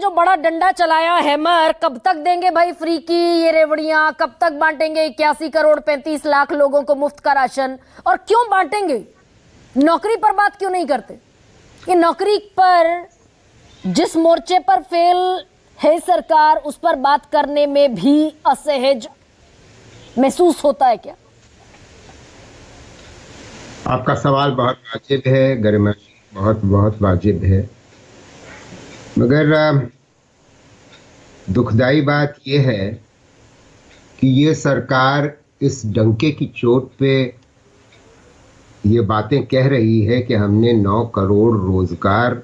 जो बड़ा डंडा चलाया हैमर, कब तक देंगे भाई फ्री की ये रेवड़ियां, कब तक बांटेंगे 81 करोड़ 35 लाख लोगों को मुफ्त का राशन, और क्यों बांटेंगे? नौकरी पर बात क्यों नहीं करते? ये नौकरी पर जिस मोर्चे पर फेल है सरकार, उस पर बात करने में भी असहज महसूस होता है क्या? आपका सवाल बहुत वाजिब है गरिमा, बहुत बहुत वाजिब है, मगर दुखदाई बात यह है कि ये सरकार इस डंके की चोट पे ये बातें कह रही है कि हमने 9 करोड़ रोजगार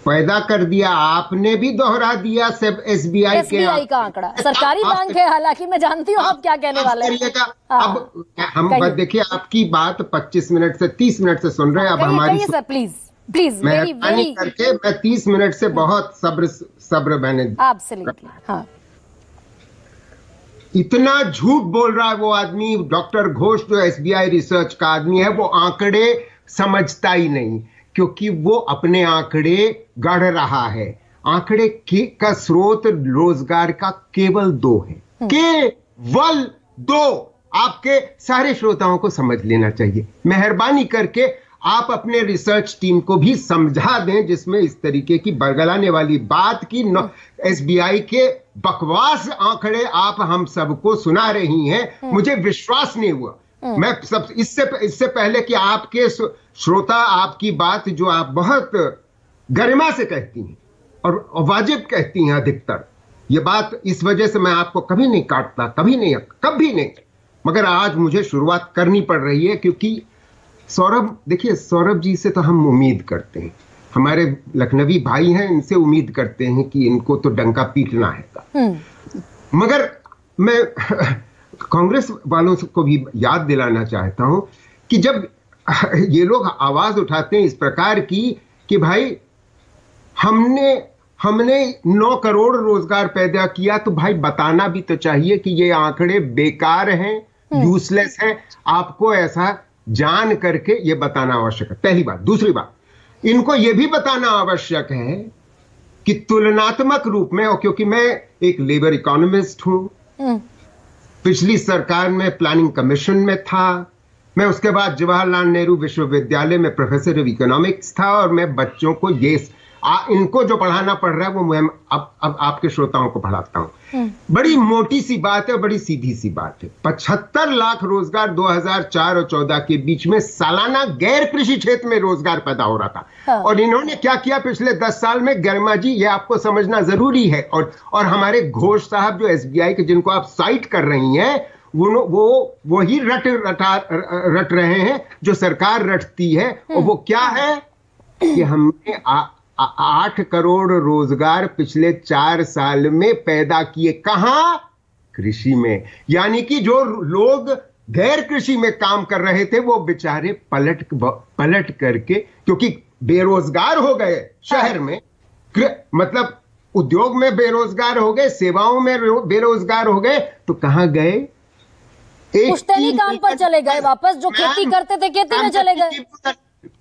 पैदा कर दिया। आपने भी दोहरा दिया सब एसबीआई का आंकड़ा, सरकारी बैंक है, हालांकि मैं जानती हूँ आप क्या कहने वाले हैं। अब हम देखिए, आपकी बात 25 मिनट से 30 मिनट से सुन रहे हैं। अब हमारी सर प्लीज प्लीज मेहरबानी करके मैं 30 मिनट से बहुत सब्र मैंने एब्सोल्युटली। हाँ, इतना झूठ बोल रहा है वो आदमी, डॉक्टर घोष जो एसबीआई रिसर्च का आदमी है, वो आंकड़े समझता ही नहीं, क्योंकि वो अपने आंकड़े गढ़ रहा है। आंकड़े का स्रोत रोजगार का केवल 2 है, केवल 2। आपके सारे श्रोताओं को समझ लेना चाहिए। मेहरबानी करके आप अपने रिसर्च टीम को भी समझा दें, जिसमें इस तरीके की बरगलाने वाली बात की एसबीआई के बकवास आंकड़े आप हम सबको सुना रही हैं। मुझे विश्वास नहीं हुआ। मैं सब इससे पहले कि आपके श्रोता आपकी बात जो आप बहुत गरिमा से कहती हैं और वाजिब कहती हैं अधिकतर, ये बात इस वजह से मैं आपको कभी नहीं काटता, कभी नहीं, मगर आज मुझे शुरुआत करनी पड़ रही है, क्योंकि सौरभ, देखिए सौरभ जी से तो हम उम्मीद करते हैं, हमारे लखनवी भाई हैं, इनसे उम्मीद करते हैं कि इनको तो डंका पीटना है। मगर मैं कांग्रेस वालों को भी याद दिलाना चाहता हूं कि जब ये लोग आवाज उठाते हैं इस प्रकार की कि भाई हमने 9 करोड़ रोजगार पैदा किया, तो भाई बताना भी तो चाहिए कि ये आंकड़े बेकार हैं, यूजलेस हैं। आपको ऐसा जान करके ये बताना आवश्यक है, पहली बात। दूसरी बात, इनको ये भी बताना आवश्यक है कि तुलनात्मक रूप में, और क्योंकि मैं एक लेबर इकोनॉमिस्ट हूं, पिछली सरकार में प्लानिंग कमीशन में था, मैं उसके बाद जवाहरलाल नेहरू विश्वविद्यालय में प्रोफेसर ऑफ इकोनॉमिक्स था, और मैं बच्चों को इनको जो पढ़ाना पड़ रहा है वो मैं अब आपके श्रोताओं को पढ़ाता हूं। बड़ी मोटी सी बात है, बड़ी सीधी सी बात है। 75 लाख रोजगार 2004 और 14 के बीच में सालाना गैर कृषि क्षेत्र में रोजगार पैदा हो रहा था। और इन्होंने क्या किया पिछले 10 साल में, गरिमा जी ये आपको समझना जरूरी है। और हमारे घोष साहब जो एसबीआई के जिनको आप साइट कर रही हैं, वो ही रट रहे हैं जो सरकार रटती है। और वो क्या है कि हमने 8 करोड़ रोजगार पिछले 4 साल में पैदा किए। कहां? कृषि में। यानी कि जो लोग गैर कृषि में काम कर रहे थे वो बेचारे पलट करके, क्योंकि बेरोजगार हो गए शहर में, मतलब उद्योग में बेरोजगार हो गए, सेवाओं में बेरोजगार हो गए, तो कहां गए? पुश्तैनी काम पर चले गए वापस। जो खेती करते थे खेती में चले गए।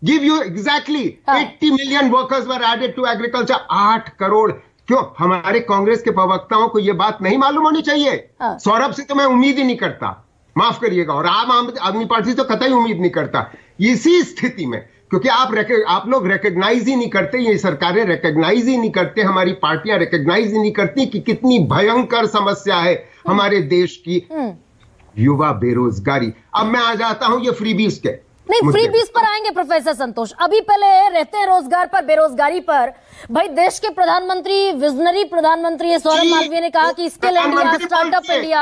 Give you exactly 80 million workers were added to agriculture। 8 crore. क्यों हमारे कांग्रेस के प्रवक्ताओं को यह बात नहीं मालूम होनी चाहिए? सौरभ से तो मैं उम्मीद ही नहीं करता, माफ करिएगा, और आम आदमी पार्टी से तो कतई उम्मीद नहीं करता। इसी स्थिति में, क्योंकि आप लोग रिकॉग्नाइज ही नहीं करते, ये सरकारें रिकॉग्नाइज ही नहीं करते, हमारी पार्टियां रिकॉग्नाइज ही नहीं करती कि कितनी भयंकर समस्या है हमारे देश की, युवा बेरोजगारी। अब मैं आ जाता हूं ये फ्रीबीज के। नहीं, फ्रीबीज पर आएंगे प्रोफेसर संतोष, अभी पहले रहते हैं रोजगार पर, बेरोजगारी पर। भाई देश के प्रधानमंत्री, विजनरी प्रधानमंत्री है सौरभ मालवीय ने कहा कि skill India, startup India.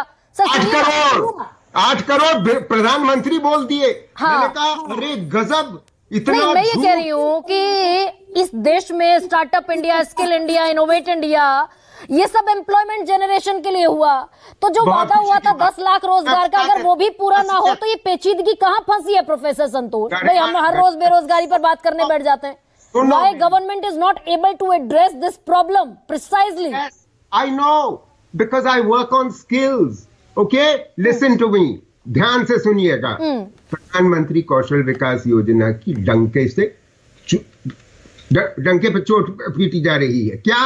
8 crore प्रधानमंत्री बोल दिए। मैंने कहा अरे गजब, इतना। मैं ये कह रही हूँ कि इस देश में startup India, skill India, innovate India, ये सब एम्प्लॉयमेंट जनरेशन के लिए हुआ। तो जो वादा हुआ था 10 लाख रोजगार का, अगर वो भी पूरा ना हो तो ये पेचीदगी कहां फंसी है प्रोफेसर संतोष? भाई हम हर रोज बेरोजगारी पर बात करने बैठ जाते हैं। Why government is not able to address this problem precisely? Yes, I know, because I work on skills. Okay, listen to me. ध्यान से सुनिएगा। प्रधानमंत्री कौशल विकास योजना की डंके पे चोट पीटी जा रही है। क्या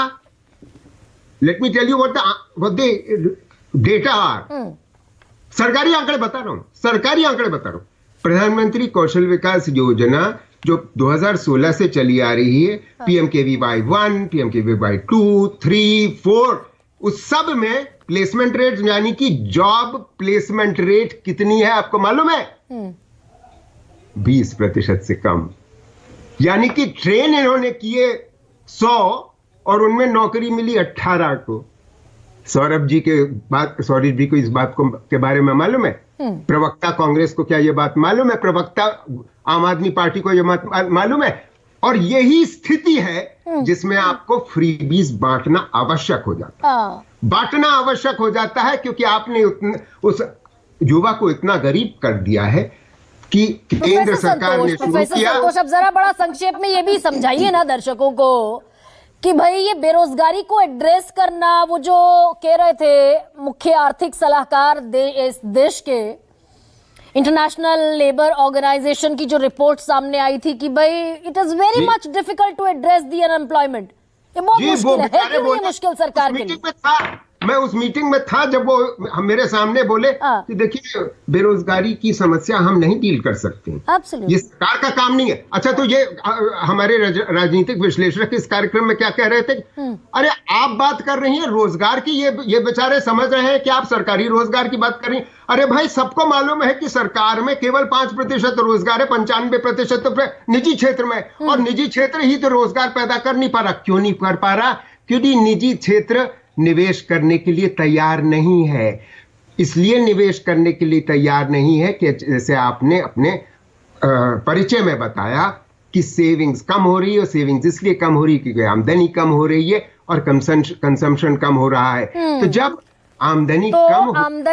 let me tell you what the data are. सरकारी आंकड़े बता रहा हूं, सरकारी आंकड़े बता रहा हूं। प्रधानमंत्री कौशल विकास योजना जो 2016 से चली आ रही है, PMKVY 1, PMKVY 2, 3, 4, उस सब में प्लेसमेंट रेट यानी कि जॉब प्लेसमेंट रेट कितनी है आपको मालूम है? 20% से कम। यानी कि ट्रेन इन्होंने किए 100 और उनमें नौकरी मिली 18 को। सौरभ जी को इस बात के बारे में मालूम है? प्रवक्ता कांग्रेस को क्या यह बात मालूम है? प्रवक्ता आम आदमी पार्टी को यह बात मालूम है? और यही स्थिति है जिसमें आपको फ्रीबीज बांटना आवश्यक हो जाता है। बांटना आवश्यक हो जाता है क्योंकि आपने उस युवा को इतना गरीब कर दिया है कि केंद्र सरकार ने शुरू किया। अब जरा बड़ा संक्षेप में ये भी समझाइए ना दर्शकों को कि भाई ये बेरोजगारी को एड्रेस करना, वो जो कह रहे थे मुख्य आर्थिक सलाहकार इस देश के इंटरनेशनल लेबर ऑर्गेनाइजेशन की जो रिपोर्ट सामने आई थी कि भाई it is very much difficult to address the unemployment. ये बहुत मुश्किल है क्यों ये मुश्किल सरकार के लिए? मैं उस मीटिंग में था जब वो मेरे सामने बोले कि देखिए बेरोजगारी की समस्या हम नहीं डील कर सकते, ये सरकार का काम नहीं है। अच्छा, तो ये हमारे राजनीतिक विश्लेषक इस कार्यक्रम में क्या कह रहे थे? अरे आप बात कर रही हैं रोजगार की, ये बेचारे समझ रहे हैं कि आप सरकारी रोजगार की बात कर रही हैं। अरे भाई, सबको मालूम है कि सरकार में केवल 5% रोजगार है, 95% तो निजी क्षेत्र में, और निजी क्षेत्र ही तो रोजगार पैदा कर नहीं पा रहा। क्यों नहीं कर पा रहा? क्योंकि निजी क्षेत्र निवेश करने के लिए तैयार नहीं है। इसलिए निवेश करने के लिए तैयार नहीं है कि जैसे आपने अपने परिचय में बताया कि सेविंग्स कम हो रही है, और सेविंग्स इसलिए कम हो रही है क्योंकि आमदनी कम हो रही है और कंजम्पशन कम हो रहा है। तो जब आमदनी कम